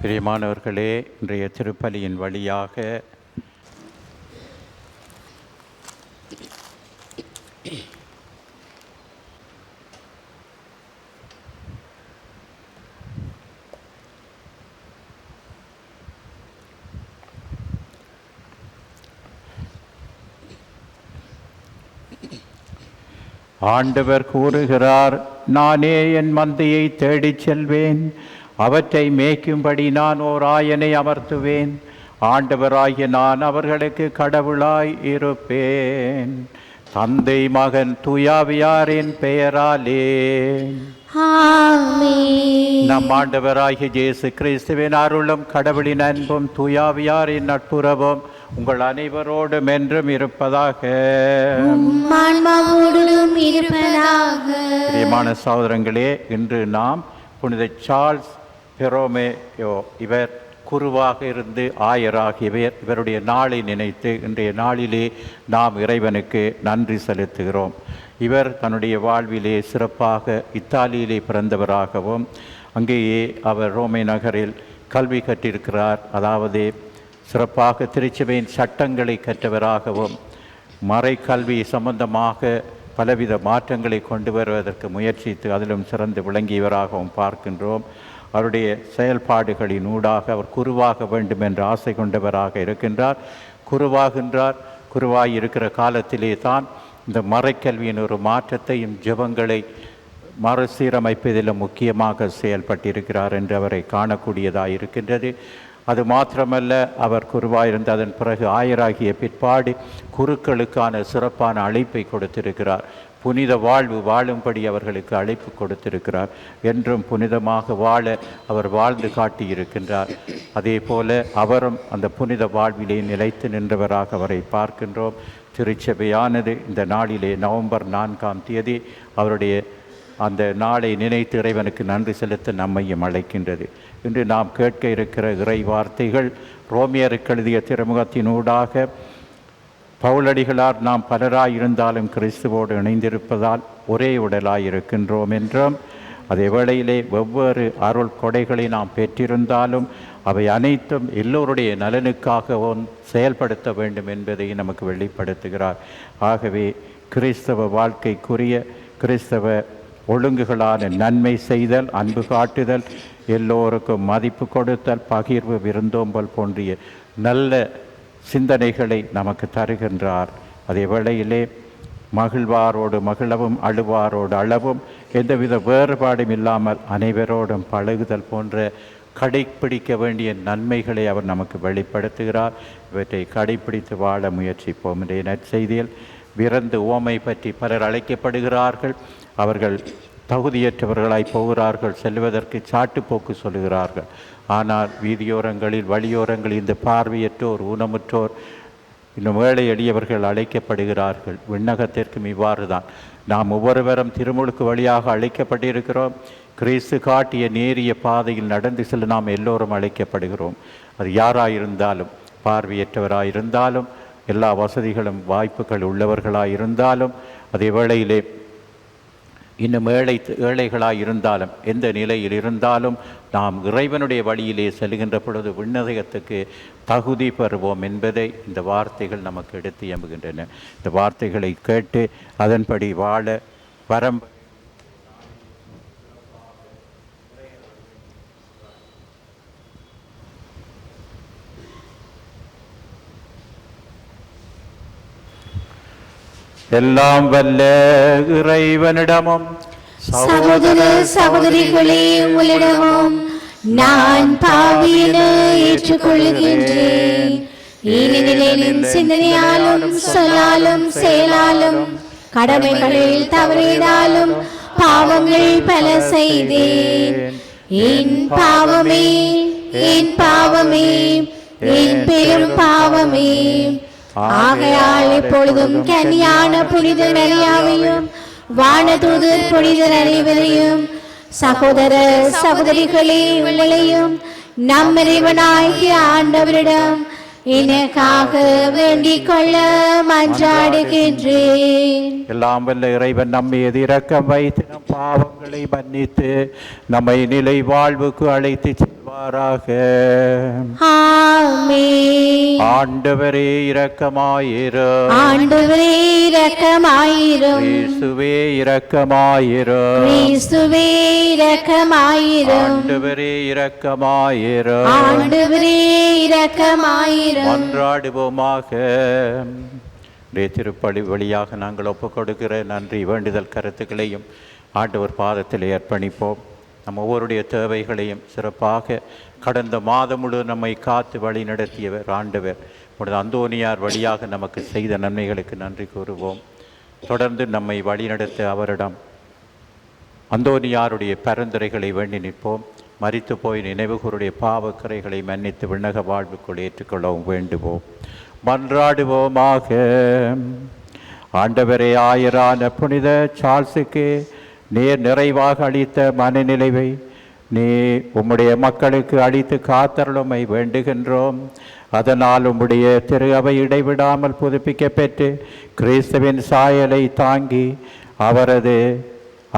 பிரியமானவர்களே, இன்றைய திருப்பலியின் வழியாக ஆண்டவர் கூறுகிறார், நானே என் மந்தையை தேடிச் செல்வேன், அவற்றை மேய்க்கும்படி நான் ஓர் ஆயனை அமர்த்துவேன். ஆண்டவராகிய நான் அவர்களுக்கு கடவுளாய் இருப்பேன். தந்தை, மகன், தூயாவியாரின் பெயராலே நம் ஆண்டவராகிய இயேசு கிறிஸ்துவின் அருளும் கடவுளின் அன்பும் தூயாவியாரின் நட்புறவும் உங்கள் அனைவரோடும் என்றும் இருப்பதாக. பிரியமான சகோதரங்களே, இன்று நாம் புனித சார்ல்ஸ் பெரோமேயோ இவர் குருவாக இருந்து ஆயராகியவர், இவருடைய நாளை நினைத்து இன்றைய நாளிலே நாம் இறைவனுக்கு நன்றி செலுத்துகிறோம். இவர் தன்னுடைய வாழ்விலே சிறப்பாக இத்தாலியிலே பிறந்தவராகவும் அங்கேயே அவர் ரோமை நகரில் கல்வி கற்றிருக்கிறார். அதாவது சிறப்பாக திருச்சபையின் சட்டங்களை கற்றவராகவும் மறை கல்வி சம்பந்தமாக பலவித மாற்றங்களை கொண்டு வருவதற்கு முயற்சித்து அதிலும் சிறந்து விளங்கியவராகவும் பார்க்கின்றோம். அவருடைய செயல்பாடுகளின் ஊடாக அவர் குருவாக வேண்டும் என்ற ஆசை கொண்டவராக இருக்கின்றார். குருவாய் இருக்கிற காலத்திலே தான் இந்த மறைக்கல்வியின் ஒரு மாற்றத்தையும் ஜெபங்களை மறுசீரமைப்பதிலும் முக்கியமாக செயல்பட்டிருக்கிறார் என்று அவரை காணக்கூடியதாக இருக்கின்றது. அது மாத்திரமல்ல, அவர் குருவாயிருந்த அதன் பிறகு ஆயராகிய பிற்பாடு குருக்களுக்கான சிறப்பான அழைப்பை கொடுத்திருக்கிறார். புனித வாழ்வு வாழும்படி அவர்களுக்கு அழைப்பு கொடுத்திருக்கிறார். என்றும் புனிதமாக வாழ அவர் வாழ்ந்து காட்டியிருக்கின்றார். அதே போல அவரும் அந்த புனித வாழ்விலே நிலைத்து நின்றவராக அவரை பார்க்கின்றோம். திருச்சபையானது இந்த நாளிலே நவம்பர் 4ஆம் தேதி அவருடைய அந்த நாளை நினைத்து இறைவனுக்கு நன்றி செலுத்த நம்மையும் அழைக்கின்றது. இன்று நாம் கேட்க இருக்கிற இறை வார்த்தைகள் ரோமியருக்கு எழுதிய திருமுகத்தினூடாக பவுலடிகளார் நாம் பலராய் இருந்தாலும் கிறிஸ்துவோடு இணைந்திருப்பதால் ஒரே உடலாய் இருக்கின்றோம் என்றும், அதே வேளையிலே வெவ்வேறு அருள் கொடைகளை நாம் பெற்றிருந்தாலும் அவை அனைத்தும் எல்லோருடைய நலனுக்காகவும் செயல்படுத்த வேண்டும் என்பதை நமக்கு வெளிப்படுத்துகிறார். ஆகவே கிறிஸ்தவ வாழ்க்கைக்குரிய கிறிஸ்தவ ஒழுங்குகளான நன்மை செய்தல், அன்பு காட்டுதல், எல்லோருக்கும் மதிப்பு கொடுத்தல், பகிர்வு, விருந்தோம்பல் போன்றிய நல்ல சிந்தனைகளை நமக்கு தருகின்றார். அதே வேளையிலே மகிழ்வாரோடு மகிழவும் அழுவாரோடு அழவும் எந்தவித வேறுபாடும் இல்லாமல் அனைவரோடும் பழகுதல் போன்ற கடைப்பிடிக்க வேண்டிய நன்மைகளை அவர் நமக்கு வெளிப்படுத்துகிறார். இவற்றை கடைப்பிடித்து வாழ முயற்சிப்போம். இன்றைய நற்செய்தியில் விருந்து ஓமை பற்றி பலர் அழைக்கப்படுகிறார்கள். அவர்கள் தகுதியற்றவர்களாய் போகிறார்கள், செல்வதற்கு சாட்டுப்போக்கு சொல்லுகிறார்கள். ஆனால் வீதியோரங்களில் வழியோரங்களில் இந்த பார்வையற்றோர், ஊனமுற்றோர், இன்னும் ஏழை எளியவர்கள் அழைக்கப்படுகிறார்கள். விண்ணகத்திற்கும் இவ்வாறு தான் நாம் ஒவ்வொருவரும் திருமுழுக்கு வழியாக அழைக்கப்பட்டிருக்கிறோம். கிறிஸ்து காட்டிய நேரிய பாதையில் நடந்து செல்ல நாம் எல்லோரும் அழைக்கப்படுகிறோம். அது யாராயிருந்தாலும், பார்வையற்றவராயிருந்தாலும், எல்லா வசதிகளும் வாய்ப்புகள் உள்ளவர்களாயிருந்தாலும், அதே வேளையிலே இன்னும் ஏழைகளாய் இருந்தாலும், எந்த நிலையில் இருந்தாலும் நாம் இறைவனுடைய வழியிலே செல்கின்ற பொழுது விண்ணகத்துக்கு தகுதி பெறுவோம் என்பதை இந்த வார்த்தைகள் நமக்கு எடுத்து எம்புகின்றன. இந்த வார்த்தைகளை கேட்டு அதன்படி வாழ வரம் எல்லாம் வல்ல இறைவனிடமும் சகோதர சகோதரிகளே உங்களிடமும் நான் பாவியென ஏற்றுக்கொள்கின்றேன். ஏனெனில் சிந்தனையாலும் சொல்லாலும் செயலாலும் கடமைகளில் தவறினாலும் பாவங்கள் பல செய்தேன். என் பாவமே, என் பாவமே, என் பெரும் பாவமே. ஆகையால் இப்பொழுதும் கன்னியான புனித மரியாவையும் வானதூதர் புனிதர் அனைவரையும் சகோதர சகோதரிகளே உங்களையும் நம் இறைவனாகிய ஆண்டவரிடம் எனக்காக வேண்டிக் கொள்ள மன்றாடுகின்றேன். எல்லாம் வல்ல இறைவன் நம்மை இரக்கம் வைத்து நம் பாவங்களை மன்னித்து நம்மை நிலை வாழ்வுக்கு அழைத்து அருள்வாராக. ஆமென். ஆண்டவரே இரக்கமாயிரும். ஆண்டவரே இரக்கமாயிரும். இயேசுவே இரக்கமாயிரும். கிறிஸ்துவே இரக்கமாயிரும். ஆண்டவரே இரக்கமாயிரும். ஆண்டவரே இரக்கமாயிரும். மன்றாடுவோமாக. திருப்பலி வழியாக நாங்கள் ஒப்புக் கொடுக்கிற நன்றி வேண்டுதல் கருத்துக்களையும் ஆண்டவர் பாதத்தில் அர்ப்பணிப்போம். நம்ம ஒவ்வொருடைய தேவைகளையும் சிறப்பாக கடந்த மாதம் முழு நம்மை காத்து வழி நடத்தியவர் ஆண்டவர் அந்தோனியார் வழியாக நமக்கு செய்த நன்மைகளுக்கு நன்றி கூறுவோம். தொடர்ந்து நம்மை வழிநடத்த அவரிடம் அந்தோனியாருடைய பரிந்துரைகளை வேண்டி நிற்போம். மரித்து போய் நினைவுகூருடைய பாவக்கரைகளை மன்னித்து விண்ணக வாழ்வுக்குள் ஏற்றுக்கொள்ளவும் வேண்டுவோம். மன்றாடுவோமாக. ஆண்டவரே, ஆயரான புனித சார்ல்ஸுக்கு நீர் நிறைவாக அளித்த மனநிலைவை நீ உம்முடைய மக்களுக்கு அளித்து காத்தருளுமை வேண்டுகின்றோம். அதனால் உம்முடைய திரு அவை இடைவிடாமல் புதுப்பிக்க பெற்று கிறிஸ்துவின் சாயலை தாங்கி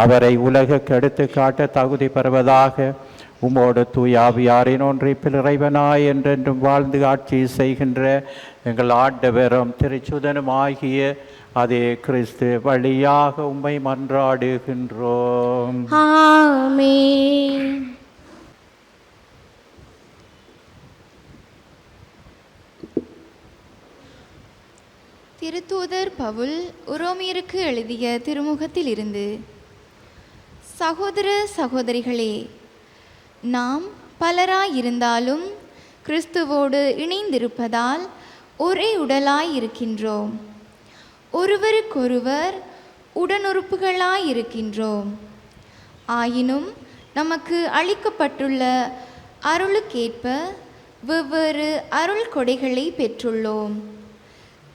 அவரை உலகுக்கு எடுத்து காட்ட தகுதி பெறுவதாக உம்மோடு தூயாவியாரின் ஒன்றிப்பில் இறைவனாய் என்றென்றும் வாழ்ந்து ஆட்சி செய்கின்ற எங்கள் ஆண்டவரும் திருச்சுதனும் ஆகிய அதே கிறிஸ்து வழியாக உம்மை மன்றாடுகின்றோம். ஆமென். திருத்தூதர் பவுல் உரோமியருக்கு எழுதிய திருமுகத்தில் இருந்து. சகோதர சகோதரிகளே, நாம் பலராயிருந்தாலும் கிறிஸ்துவோடு இணைந்திருப்பதால் ஒரே உடலாய் இருக்கின்றோம். ஒருவருக்கொருவர் உடனுறுப்புகளாயிருக்கின்றோம். ஆயினும் நமக்கு அளிக்கப்பட்டுள்ள அருளுக்கேற்ப வெவ்வேறு அருள் கொடைகளை பெற்றுள்ளோம்.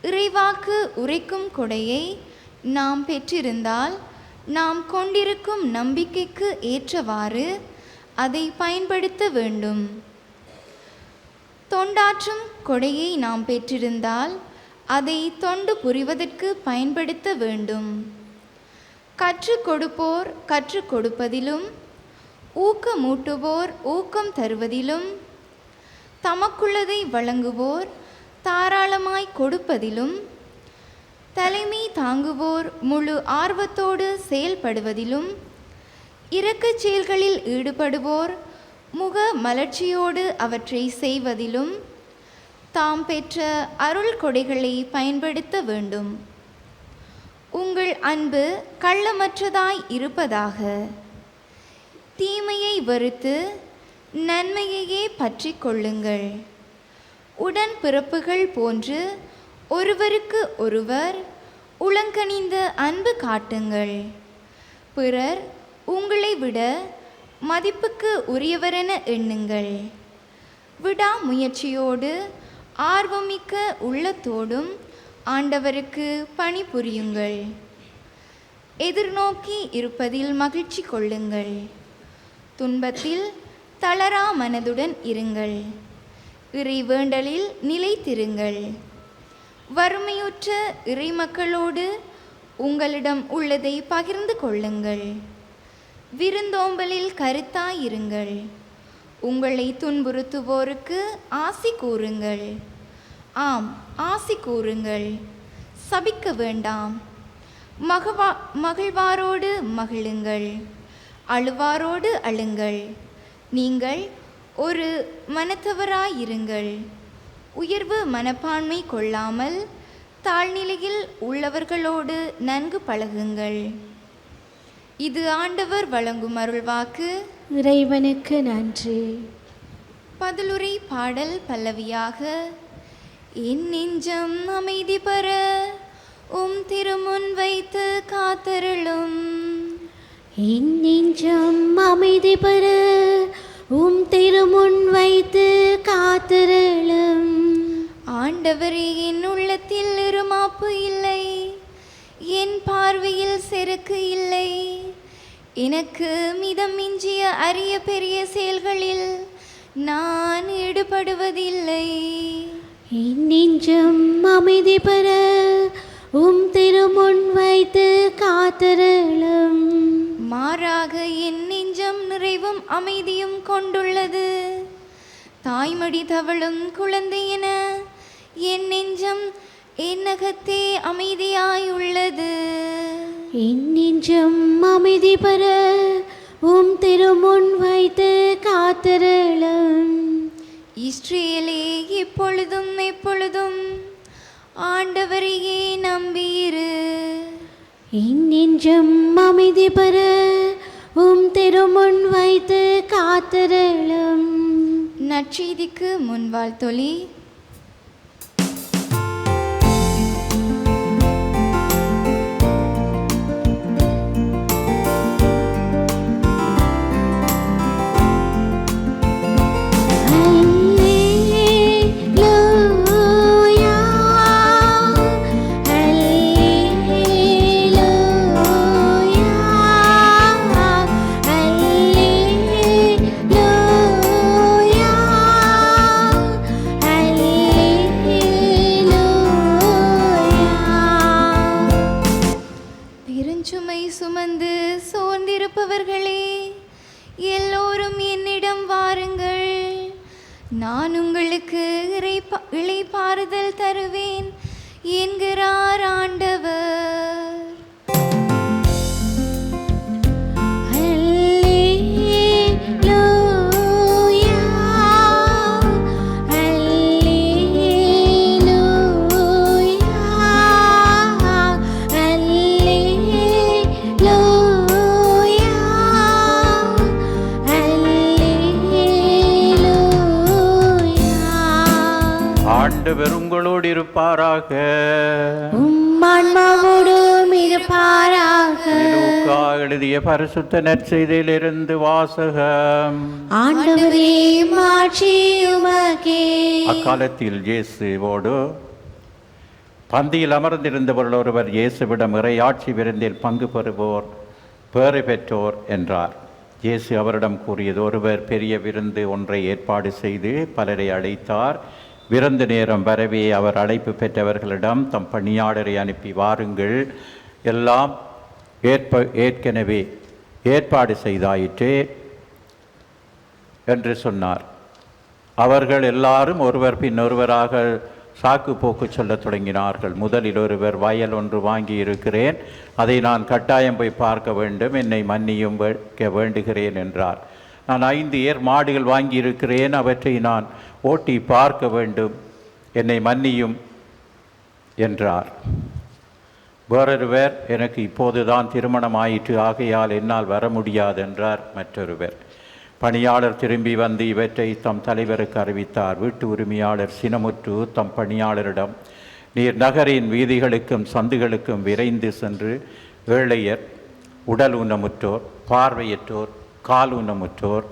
இறைவாக்கு உரைக்கும் கொடையை நாம் பெற்றிருந்தால் நாம் கொண்டிருக்கும் நம்பிக்கைக்கு ஏற்றவாறு அதை பயன்படுத்த வேண்டும். தொண்டாற்றும் கொடையை நாம் பெற்றிருந்தால் அதை தொண்டு புரிவதற்கு பயன்படுத்த வேண்டும். கற்றுக் கொடுப்போர் கற்றுக் கொடுப்பதிலும், ஊக்கமூட்டுவோர் ஊக்கம் தருவதிலும், தமக்குள்ளதை வழங்குவோர் தாராளமாய் கொடுப்பதிலும், தலைமை தாங்குவோர் முழு ஆர்வத்தோடு செயல்படுவதிலும், இரக்கச் செயல்களில் ஈடுபடுவோர் முக மலர்ச்சியோடு அவற்றை செய்வதிலும் தாம் பெற்ற அருள் கொடைகளை பயன்படுத்த வேண்டும். உங்கள் அன்பு கள்ளமற்றதாய் இருப்பதாக. தீமையை வெறுத்து நன்மையையே பற்றி கொள்ளுங்கள். உடன் பிறப்புகள் போன்று ஒருவருக்கு ஒருவர் உளங்கனிந்த அன்பு காட்டுங்கள். பிறர் உங்களை விட மதிப்புக்கு உரியவரென எண்ணுங்கள். விடாமுயற்சியோடு ஆர்வமிக்க உள்ளத்தோடும் ஆண்டவருக்கு பணிபுரியுங்கள். எதிர்நோக்கி இருப்பதில் மகிழ்ச்சி கொள்ளுங்கள். துன்பத்தில் தளரா மனதுடன் இருங்கள். இறை வேண்டலில் நிலைத்திருங்கள். வறுமையுற்ற இறைமக்களோடு உங்களிடம் உள்ளதை பகிர்ந்து கொள்ளுங்கள். விருந்தோம்பலில் கருத்தாயிருங்கள். உங்களை துன்புறுத்துவோருக்கு ஆசி கூறுங்கள். ஆம், ஆசி கூறுங்கள், சபிக்க வேண்டாம். மகிழ்வாரோடு மகிழுங்கள், அழுவாரோடு அழுங்கள். நீங்கள் ஒரு மனத்தவராயிருங்கள். உயர்வு மனப்பான்மை கொள்ளாமல் தாழ்நிலையில் உள்ளவர்களோடு நன்கு பழகுங்கள். இது ஆண்டவர் வழங்கும் அருள்வாக்கு. இறைவனுக்கு நன்றி. பதிலுரை பாடல் பல்லவியாக. என் நெஞ்சம் அமைதி பெற உம் திருமுன் வைத்து காத்தருளும். என் நெஞ்சம் அமைதி பெற உம் திருமுன் வைத்து காத்தருளும். ஆண்டவரே, என் உள்ளத்தில் இருமாப்பு இல்லை, என் பார்வையில் செருக்கு இல்லை. எனக்கு மிதம் மிஞ்சிய அரிய பெரிய செயல்களில் நான் ஈடுபடுவதில்லை. என் நெஞ்சம் அமைதி பெற உம் திருமுன் வைத்து காத்தருளும். மாறாக என் நெஞ்சம் நெஞ்சம் நிறைவும் அமைதியும் கொண்டுள்ளது. தாய்மடி தவழும் குழந்தையென என் நெஞ்சம் என்னகத்தே அமைதியாயுள்ளது. என் நெஞ்சம் அமைதி பெற உம் திருமுன் வைத்து காத்திரளும். இஸ்ரேலே இப்பொழுதும் எப்பொழுதும் ஆண்டவரையே நம்பியிரு. என் நெஞ்சம் அமைதி பெற உம் திருமுன் வைத்து காத்திரளும். நற்செய்திக்கு முன்வாழ் தொழி. பெருஞ்சுமை சுமந்து சோர்ந்திருப்பவர்களே, எல்லோரும் என்னிடம் வாருங்கள், நான் உங்களுக்கு இளைப்பாறுதல் தருவேன் என்கிறார் ஆண்டவர். ஆண்டவர் உங்களோடு இருப்பாராக. உம் ஆன்மாவோடும் இருப்பாராக. லூக்கா எழுதிய பரிசுத்த நற்செய்தியிலிருந்து வாசகம். ஆண்டவரே மாட்சி உமக்கே. அக்காலத்தில் இயேசுவோடு பந்தியில் அமர்ந்திருந்தவர்கள் ஒருவர் இயேசுவிடம் இறையாட்சி விருந்தில் பங்கு பெறுவோர் பேறு பெற்றோர் என்றார். இயேசு அவரிடம் கூறியது, ஒருவர் பெரிய விருந்து ஒன்றை ஏற்பாடு செய்து பலரை அழைத்தார். விருந்து நேரம் வரவே அவர் அழைப்பு பெற்றவர்களிடம் தம் பணியாளரை அனுப்பி, வாருங்கள், எல்லாம் ஏற்கனவே ஏற்பாடு செய்தாயிற்றே என்று சொன்னார். அவர்கள் எல்லாரும் ஒருவர் பின் ஒருவராக சாக்கு போக்கு சொல்ல தொடங்கினார்கள். முதலில் ஒருவர், வயல் ஒன்று வாங்கி இருக்கிறேன், அதை நான் கட்டாயம் போய் பார்க்க வேண்டும், என்னை மன்னியும் வேண்டுகிறேன் என்றார். நான் 5 ஏர் மாடுகள் வாங்கி இருக்கிறேன், அவற்றை நான் ஓட்டி பார்க்க வேண்டும், என்னை மன்னியும் என்றார். வேறொருவர், எனக்கு இப்போதுதான் திருமணம் ஆயிற்று, ஆகையால் என்னால் வர முடியாது என்றார். மற்றொருவர். பணியாளர் திரும்பி வந்து இவற்றை தம் தலைவருக்கு அறிவித்தார். வீட்டு உரிமையாளர் சினமுற்று தம் பணியாளரிடம், நீர் நகரின் வீதிகளுக்கும் சந்துகளுக்கும் விரைந்து சென்று ஏழையர், உடல் ஊனமுற்றோர், பார்வையற்றோர், கால் ஊனமுற்றோர்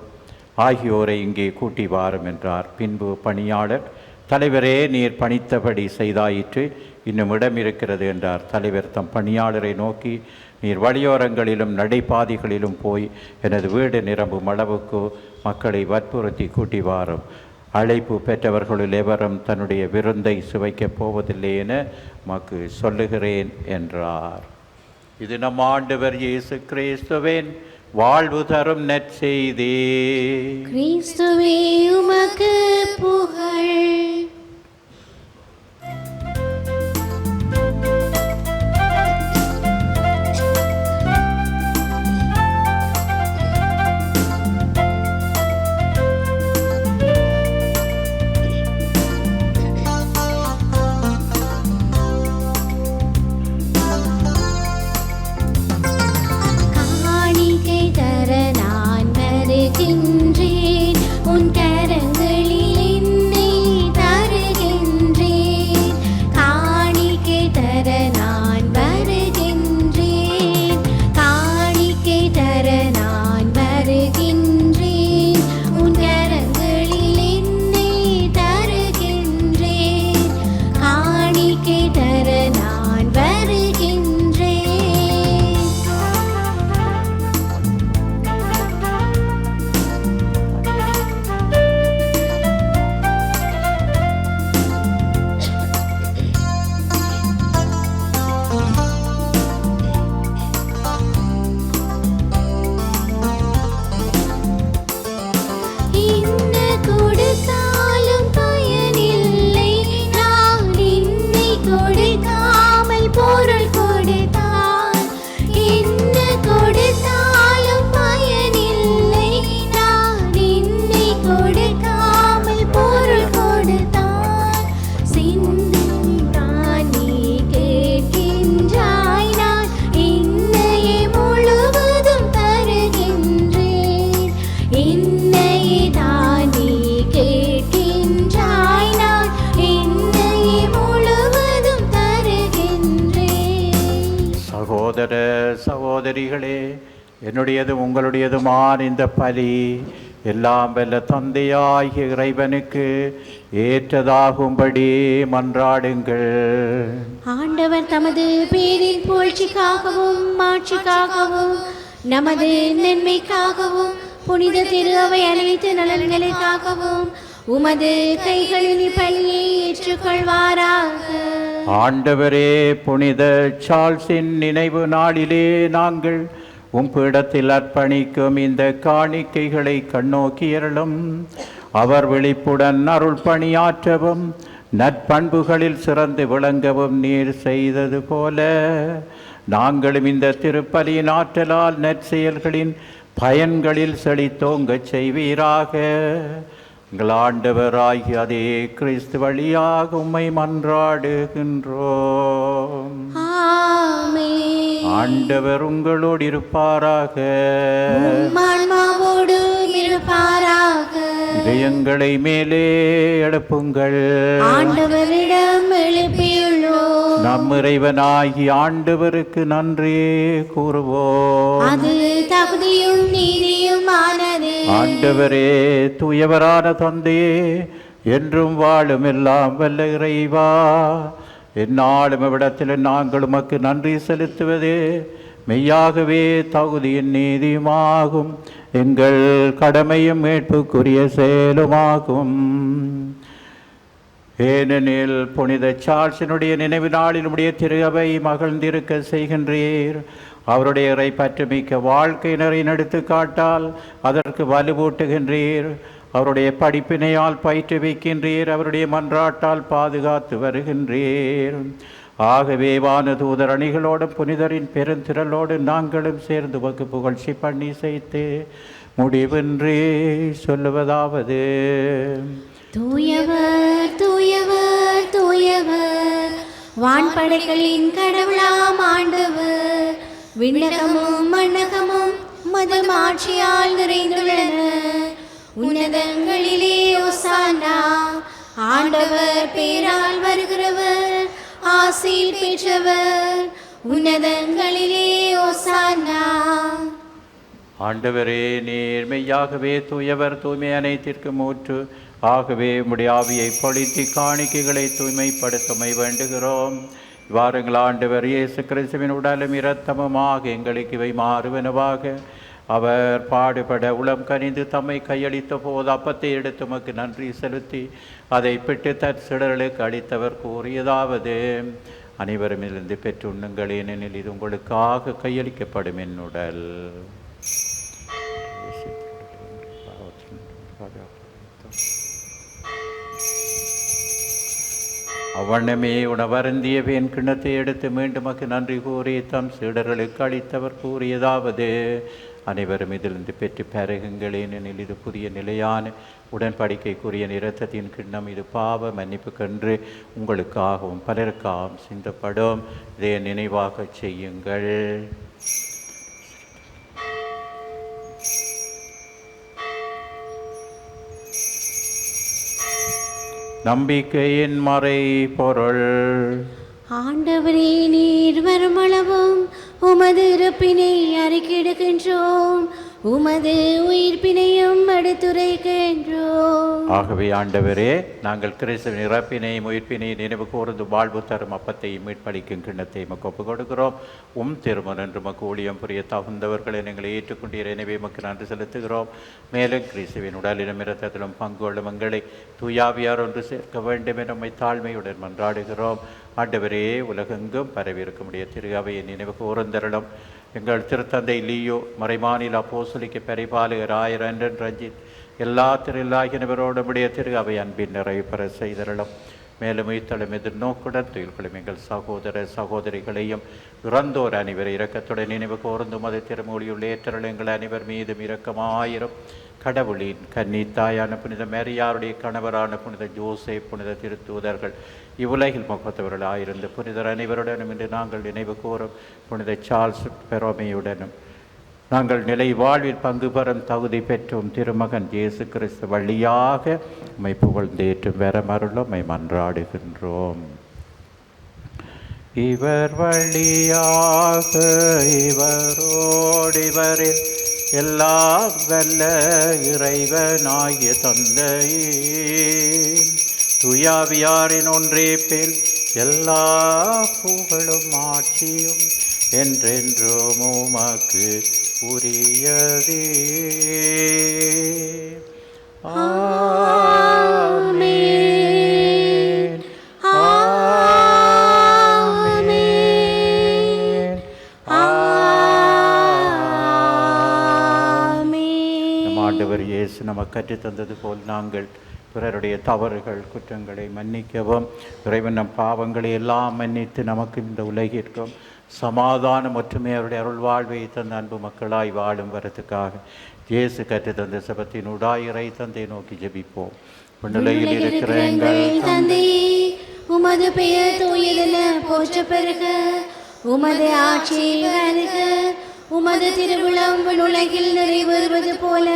ஆகியோரை இங்கே கூட்டி வாரும் என்றார். பின்பு பணியாளர், தலைவரே, நீர் பணித்தபடி செய்தாயிற்று, இன்னும் இடம் இருக்கிறது என்றார். தலைவர் தம் பணியாளரை நோக்கி, நீர் வழியோரங்களிலும் நடைபாதைகளிலும் போய் எனது வீடு நிரம்பும் அளவுக்கு மக்களை வற்புறுத்தி கூட்டி வாரும். அழைப்பு பெற்றவர்களுள் எவரும் தன்னுடைய விருந்தை சுவைக்கப் போவதில்லை என மக்கு சொல்லுகிறேன் என்றார். இது நம் ஆண்டவர் இயேசு கிறிஸ்துவின் வாழ்வு தரும் நற்செய்தி. கிறிஸ்துவே உமக்கு புகழ். உன் கரங்களில் என்னை சகோதரிகளே, என்னுடையதும் உங்களுடையதுமான இந்த பலி எல்லாம் வல்ல தந்தையாகிய இறைவனுக்கு ஏற்றதாகும்படி மன்றாடுங்கள். ஆண்டவர் தமது பேரின் புகழ்ச்சிக்காகவும் மாட்சிக்காகவும் நமது நன்மைக்காகவும் புனித திரு அவை அனைத்து நலன்களுக்காகவும் உமது கைகளில் பலியை ஏற்றுக்கொள்வாராக. ஆண்டவரே, புனித சார்ல்ஸின் நினைவு நாளிலே நாங்கள் பீடத்தில் அர்ப்பணிக்கும் இந்த காணிக்கைகளை கண்ணோக்கியருளும். அவர் விழிப்புடன் அருள் பணியாற்றவும் நற்பண்புகளில் சிறந்து விளங்கவும் நீர் செய்தது போல நாங்களும் இந்த திருப்பலியின் ஆற்றலால் நற்செயல்களின் பயன்களில் செழித்தோங்கச் செய்வீராக. எங்கள் ஆண்டவராகிய அதே கிறிஸ்து வழியாக உம்மை மன்றாடுகின்றோம். ஆமென். ஆண்டவர் உங்களோடு இருப்பாராக. ஆன்மாவோடு இருப்பாராக. இதயங்களை மேலே எழுப்புங்கள். ஆண்டவரிடம் எழுப்பியுள்ளோம். நம் இறைவனாகி ஆண்டவருக்கு நன்றி கூறுவோம். அது தகுதியும் நீதியுமானது. ஆண்டவரே, தூயவரான தந்தையே, என்றும் வாழும் எல்லாம் வல்ல இறைவா, எந்நாளும் இவ்விடத்தில் நாங்கள் உமக்கு நன்றி செலுத்துவதே மெய்யாகவே தகுதியின் நீதியுமாகும். எங்கள் கடமையும் மீட்புக்குரிய செயலுமாகும். ஏனெனில் புனித சார்ல்ஸினுடைய நினைவு நாளில் உடைய திரு அவை மகிழ்ந்திருக்க செய்கின்றீர். அவருடைய இறை பற்றுமிக்க வாழ்க்கையினரை நடத்து காட்டால் அதற்கு வலுவூட்டுகின்றீர். அவருடைய படிப்பினையால் பயிற்றுவிக்கின்றீர். அவருடைய மன்றாட்டால் பாதுகாத்து வருகின்றீர். ஆகவே வானதூதர் அணிகளோடும் புனிதரின் பெருந்திரளோடு நாங்களும் சேர்ந்து வகு புகழ்ச்சி பண்ணி செய்து முடிவின்றி சொல்லுவதாவது: தூயவர் தூயவர் தூயவர், வான்படைகளின் கடவுளாம் ஆண்டவர். விண்ணகமும் மண்ணகமும் மது மாட்சியால் நிறைந்துள்ளன. உன்னதங்களிலே ஓசானா. ஆண்டவர் பேரால் வருகிறவர் ஆசி பெற்றவர். உன்னதங்களிலே ஓசானா. ஆண்டவரே, நீர் மெய்யாகவே தூயவர், தூய்மை அனைத்திற்கும் ஊற்று. ஆகவே உம்முடைய ஆவியை பொழித்து காணிக்கைகளை தூய்மைப்படுத்தமை வேண்டுகிறோம். வாருங்கள், ஆண்டவர் இயேசு கிறிஸ்துவின் உடலும் இரத்தமுமாக எங்களுக்கு இவை மாறுவனவாக. அவர் பாடுபட உளம் கனிந்து தம்மை கையளித்த போது அப்பத்தை எடுத்து உமக்கு நன்றி செலுத்தி அதை பிட்டு தற்சிடர்களுக்கு அளித்தவர் கூறியதாவது: அனைவரும் இருந்து பெற்று உண்ணுங்கள், ஏனெனில் இது உங்களுக்காக கையளிக்கப்படும் என் உடல். அவ்வண்ணமே உணவருந்திய வேன் கிண்ணத்தை எடுத்து மீண்டும் நன்றி கூறி தம் சீடர்களுக்கு அளித்தவர் கூறியதாவது: அனைவரும் இதிலிருந்து பெற்று பருகுங்கள், ஏனெனில் இது புதிய நிலையான உடன்படிக்கைக்குரிய இரத்தத்தின் கிண்ணம். இது பாவ மன்னிப்புக்கென்று உங்களுக்காகவும் பலருக்காகவும் சிந்தப்படும். இதை நினைவாக செய்யுங்கள். நம்பிக்கையின் மறை பொருள். ஆண்டவரே, நீர் வருமளவும் உமது இருப்பினை அறிக்கையிடுகின்றோம், உமது உயிர்ப்பினையும் எடுத்துரைக்கின்றோம். ஆகவே ஆண்டவரே, நாங்கள் கிறிஸ்துவின் இறப்பினையும் உயிர்ப்பினையும் நினைவு கூர்ந்து வாழ்வு தரும் அப்பத்தையும் மீட்பளிக்கும் கிண்ணத்தை மக்கு ஒப்புக் கொடுக்கிறோம். திருமணம் என்று மக்கு ஊழியம் புரிய தகுந்தவர்களை நீங்கள் ஏற்றுக்கொண்டீர். எனவே மக்கு நன்றி செலுத்துகிறோம். மேலும் கிறிஸ்துவின் உடலிலும் இரத்தத்திலும் பங்கு கொள்ளும் எங்களை தூயாவியார் ஒன்று சேர்க்க வேண்டும் என நம்மை தாழ்மையுடன் மன்றாடுகிறோம். ஆண்டவரே, உலகெங்கும் பரவியிருக்கக்கூடிய திரு அவையை நினைவு கூர்ந்தருளும். எங்கள் திருத்தந்தை லியோ, மறைமாநில அப்போஸ்தலிக்க பரிபாலகர் ஆயர் அன்றன் ரஞ்சித், எல்லா திருவிழாகினவரோடுடைய திரு அவை அன்பின் நிறைவு பெற செய்தருளும். மேலும் ஈத்தலும் எதிர்நோக்குடன் துயில்களும் எங்கள் சகோதர சகோதரிகளையும் இறந்தோர் அனைவர் இரக்கத்துடன் நினைவு கூர்ந்தும் அது திருமொழியுள்ள ஏற்றல் எங்கள் அனைவர் மீதும் இரக்கமாயிரும். கடவுளின் கன்னித்தாயான புனித மேரியாருடைய கணவரான புனித ஜோசேப், புனித திருத்தூதர்கள், இவ்வுலகில் முகத்தவர்களாயிருந்து புனிதர் அனைவருடனும் இன்று நாங்கள் நினைவு கூறும் புனித சார்ல்ஸ் பெரோமியுடனும் நாங்கள் நிலை வாழ்வில் பங்கு பெறும் தகுதி பெற்றும் திருமகன் இயேசு கிறிஸ்து வழியாக உம்மை புகழ்ந்தேற்றும் வரமருளும் உம்மை மன்றாடுகின்றோம். இவர் வழியாக இவரோடிவரில் எல்லாம் வல்ல இறைவனாகிய தந்தையே, துயாவியாரின் ஒன்றேப்பில் எல்லா புகழும் ஆட்சியும் என்றென்றும் உமக்கு உரியதே. ஆமென். ஆமென். ஆமென். நம் ஆண்டவர் இயேசு நமக்கு கற்றுத் தந்தது போல் நாங்கள் பிறருடைய தவறுகள் குற்றங்களை மன்னிக்கவும், இறைவன் நம் பாவங்களை எல்லாம் மன்னித்து நமக்கு இந்த உலகிற்கும் சமாதானம் ஒற்றுமை அவருடைய அருள் வாழ்வை தந்த அன்பு மக்களாய் வாழும் வரத்துக்காக இயேசு கற்றுத் தந்த சபத்தினூடாய் இறை தந்தை நோக்கி ஜெபிப்போம். விண்ணுலகில் இருக்கிற எங்கள் தந்தையே, உமது பெயர் தூயதென போற்றப் பெறுக. உமது ஆட்சி வருக. உமது திருவுளம் விண்ணுலகில் நிறைவேறுவது போல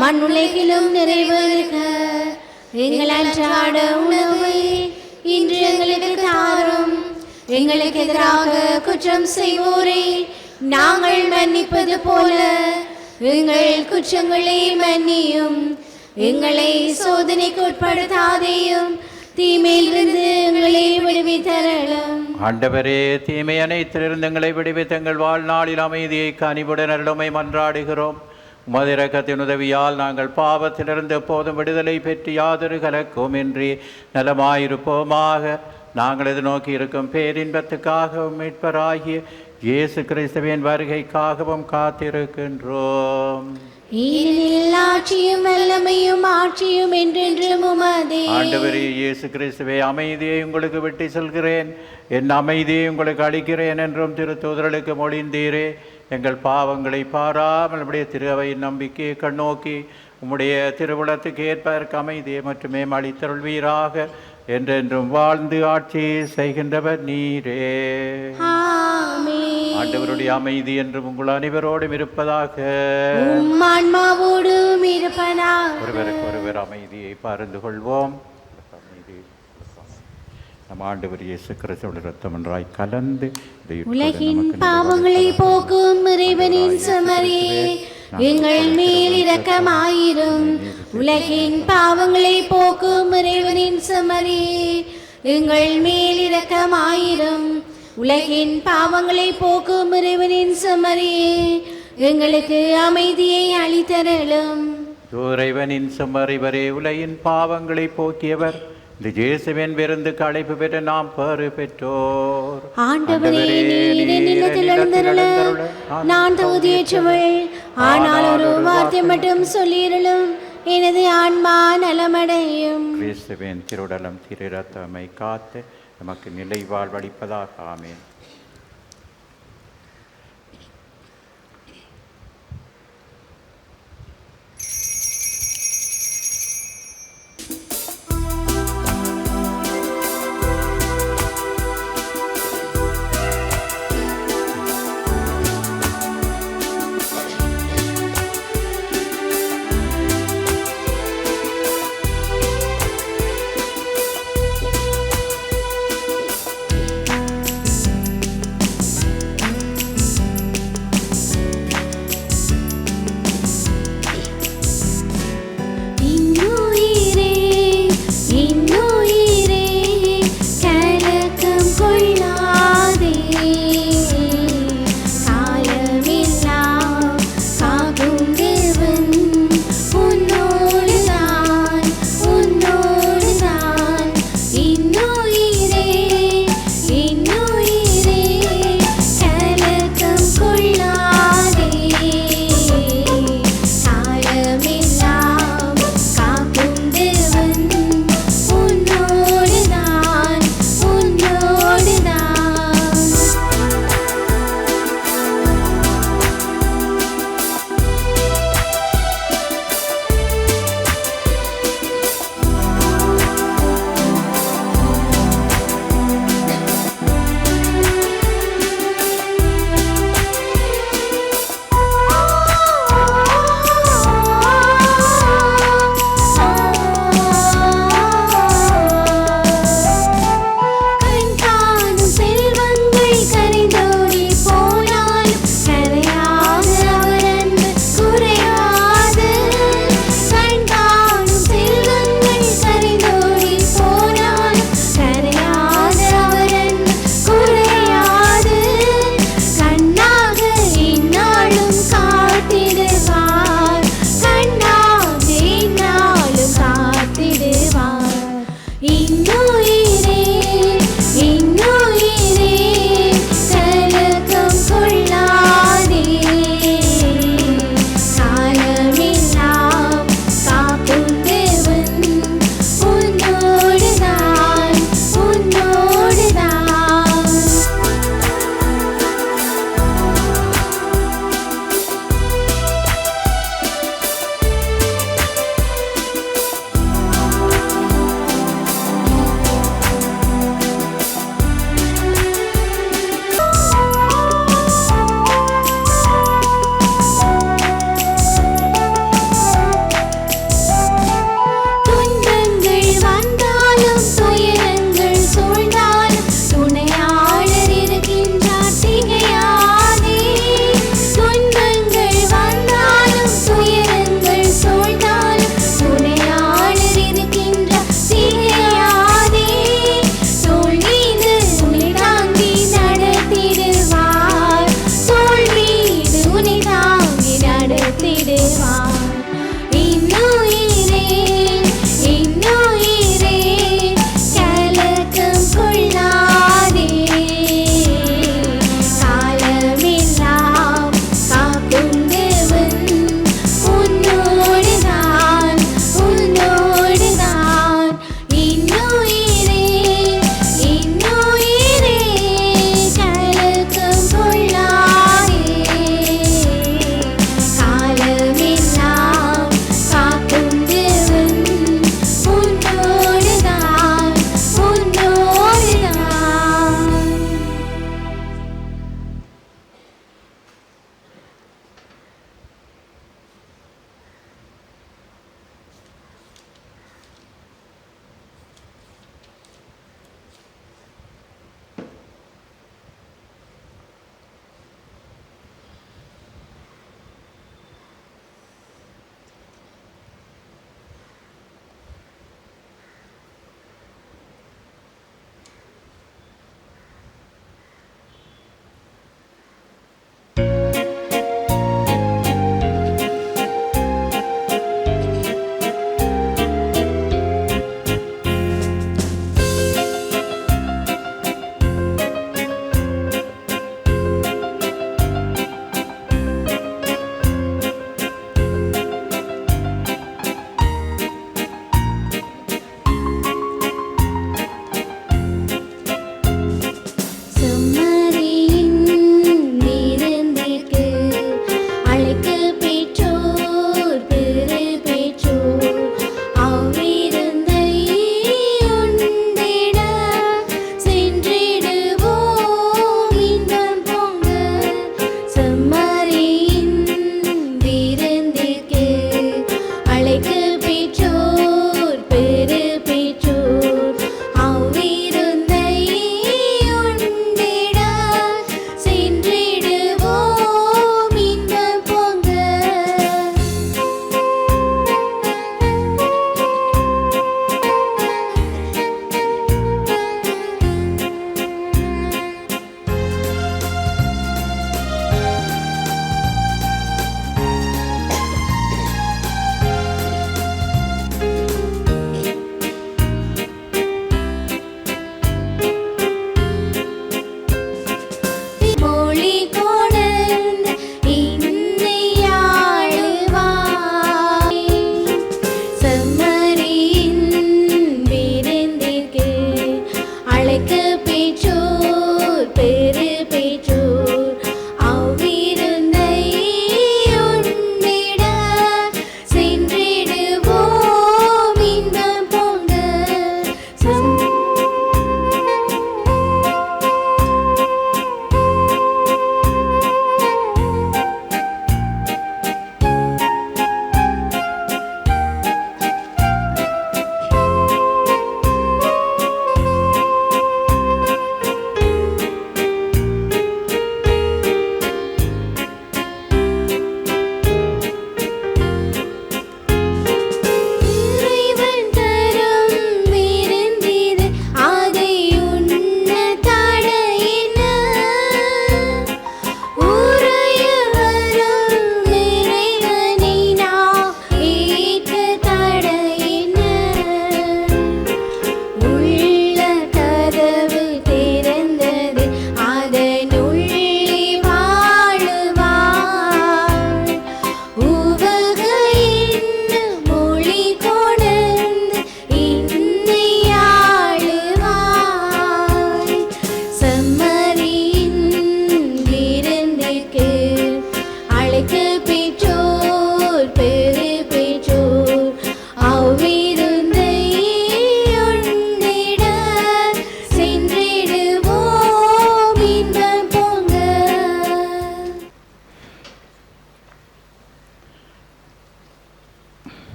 மண்ணுலகிலும் நிறைவேறுக. எங்கள் அன்றாட உணவை இன்று எங்களுக்கு தாரும். எங்களுக்கு எதிராக குற்றம் செய்வோரை நாங்கள் மன்னிப்பது போல எங்கள் குற்றங்களை மன்னியும். எங்களை சோதனைக்கு உட்படுத்தாதேயும், தீமையிலிருந்து எங்களை விடுவித்தரலும். ஆண்டவரே, தீமை அனைத்திலிருந்து எங்களை விடுவித்து எங்கள் வாழ்நாளில் அமைதியை கனிவுடன் அருளுமை மன்றாடுகிறோம். உமது இரக்கத்தின் உதவியால் நாங்கள் பாவத்திலிருந்து எப்போதும் விடுதலை பெற்று யாதொரு கலக்கமின்றி நலமாயிருப்போமாக. நாங்கள் எதிர்நோக்கி இருக்கும் பேரின்பத்துக்காகவும் மீட்பராகிய இயேசு கிறிஸ்துவின் வருகைக்காகவும் காத்திருக்கின்றோம். ஏனெனில் ஆட்சியும் வல்லமையும் ஆட்சியும் என்றென்றும் உமதே. ஆண்டவரே இயேசு கிறிஸ்துவே, அமைதியை உங்களுக்கு விட்டு செல்கிறேன், என் அமைதியை உங்களுக்கு அளிக்கிறேன் என்றும் திருத்தூதர்களுக்கு மொழிந்தீரே. எங்கள் பாவங்களை பாராமல் உடைய திருவையின் நம்பிக்கையை கண்ணோக்கி உம்முடைய திருவுளத்துக்கு ஏற்பதற்கு அமைதியை மட்டுமே அளித்தருள்வீராக. என்றென்றும் வாழ்ந்து ஆட்சி செய்கின்றவர் நீரே. ஆமென். ஆண்டவருடைய அமைதி என்றும் உங்கள் அனைவரோடும் இருப்பதாக. உம் ஆன்மாவோடும் இருப்பதாக. ஒருவருக்கு ஒருவர் அமைதியை பகிர்ந்து கொள்வோம். நம் ஆண்டவர் இயேசு கிறிஸ்துவின் இரத்தம் ஒன்றாய் கலந்து உலகின் பாவங்களை போக்கும் இறைவனின் செம்மறியே, எங்கள் மேல் இரக்கமாயிரும். உலகின் பாவங்களை போக்கும் இறைவனின் செம்மறியே, எங்கள் மேல் இரக்கமாயிரும். உலகின் பாவங்களை போக்கும் இறைவனின் செம்மறியே, எங்களுக்கு அமைதியை அளித்தருளும். இறைவனின் செம்மறிவரே, உலகின் பாவங்களை போக்கியவர், இந்த இயேசுவின் விருந்துக்கு அழைப்பு பெற்ற நாம் பேறு பெற்றோர். ஆண்டவரே, நீர் என் இல்லத்தில் எழுந்தருள நான் தகுதியற்றவள். ஆனால் ஒரு வார்த்தை மட்டும் சொல்லிருளும், எனது ஆன்மா நலமடையும். கிறிஸ்துவின் திருவுடலம் திரு இரத்தமை காத்து நமக்கு நிலை வாழ்வளிப்பதாக. ஆமென்.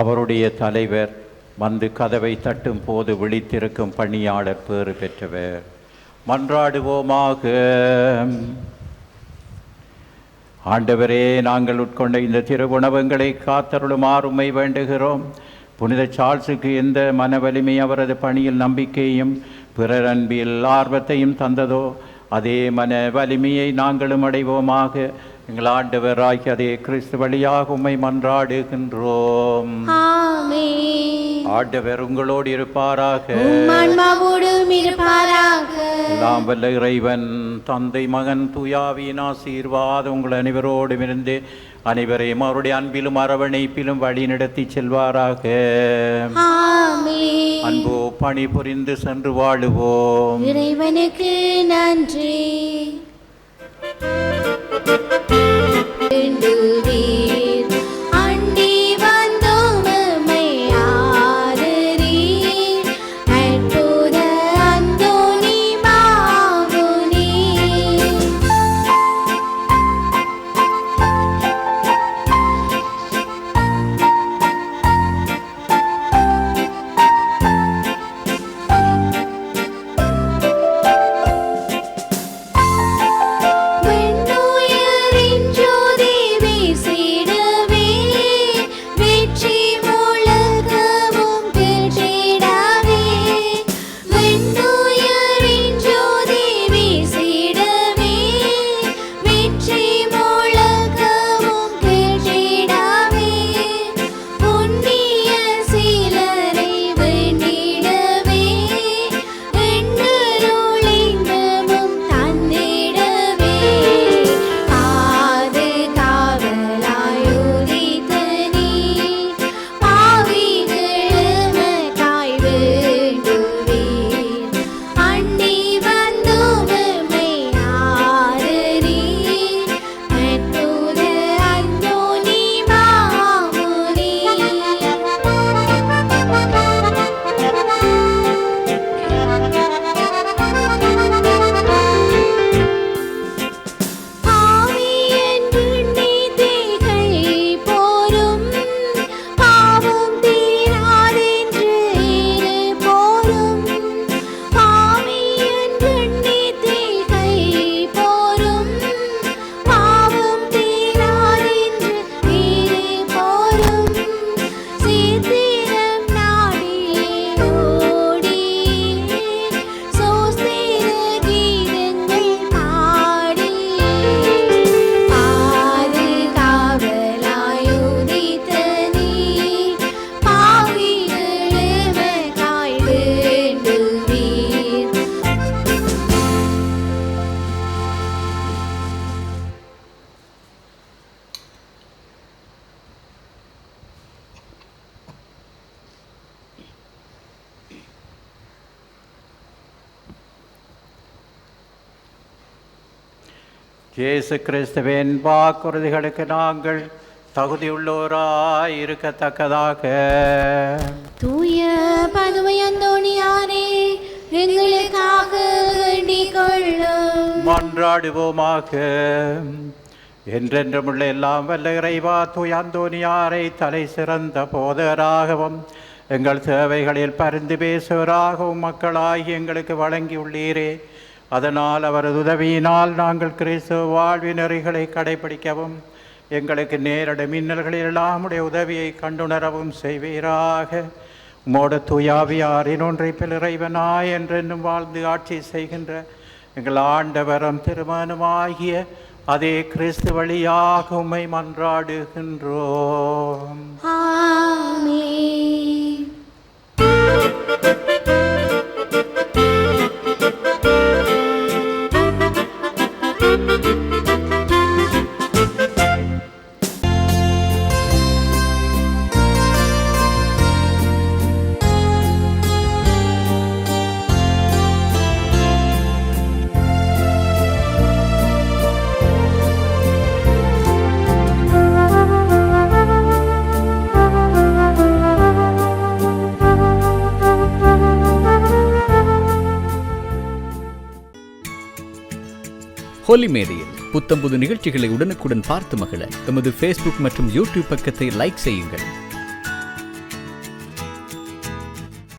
அவருடைய தலைவர் வந்து கதவை தட்டும் போது விழித்திருக்கும் பணியாளர் பேறு பெற்றவர். மன்றாடுவோமாக. ஆண்டவரே, நாங்கள் உட்கொண்ட இந்த திருவுணவங்களை காத்தருளுமாறு உம்மை வேண்டுகிறோம். புனித சார்ல்ஸுக்கு எந்த மன வலிமை அவரது பணியில் நம்பிக்கையும் பிறர் அன்பில் ஆர்வத்தையும் தந்ததோ அதே மன வலிமையை நாங்களும் அடைவோமாக. எங்கள் ஆண்டவராகிய அதே கிறிஸ்து வழியாக உம்மை மன்றாடுகின்றோம். ஆண்டவர் உங்களோடு இருப்பாராக. எல்லாம் வல்ல இறைவன் தந்தை மகன் தூயாவியின் ஆசீர்வாதம் உங்கள் அனைவரோடும் இருந்து அனைவரையும் அவருடைய அன்பிலும் அரவணைப்பிலும் வழி நடத்தி செல்வாராக. அன்போ பணி புரிந்து சென்று வாழுவோம். இறைவனுக்கு நன்றி. இயேசு கிறிஸ்துவின் வாக்குறுதிகளுக்கு நாங்கள் தகுதியுள்ளோராய் இருக்கத்தக்கதாக தூய பதுமை அந்தோணியாரே எங்களுக்காக வேண்டிக் கொள்ளும். மன்றாடுவோமாக. என்றென்றுமுள்ள எல்லாம் வல்ல இறைவா, தூய அந்தோணியாரை தலை சிறந்த போதராகவும் எங்கள் சேவைகளில் பரிந்து பேசுவராகவும் மக்களாகி எங்களுக்கு வழங்கியுள்ளீரே. அதனால் அவரது உதவியினால் நாங்கள் கிறிஸ்துவ வாழ்வின் நெறிகளை கடைபிடிக்கவும் எங்களுக்கு நேரடி மின்னல்களில் எல்லாம் உடைய உதவியை கண்டுணரவும் செய்வீராக. உம்மோட தூயாவியாரின் ஒன்றைப்பில் இறைவனாய் என்றென்னும் வாழ்ந்து ஆட்சி செய்கின்ற எங்கள் ஆண்டவரும் திருமணமாகிய அதே கிறிஸ்து வழியாக உம்மை மன்றாடுகின்றோம். ஆமென். ஹோலி மேரியில் புத்தம்புது நிகழ்ச்சிகளை உடனுக்குடன் பார்த்து மகிழ எமது ஃபேஸ்புக் மற்றும் யூடியூப் பக்கத்தை லைக் செய்யுங்கள்.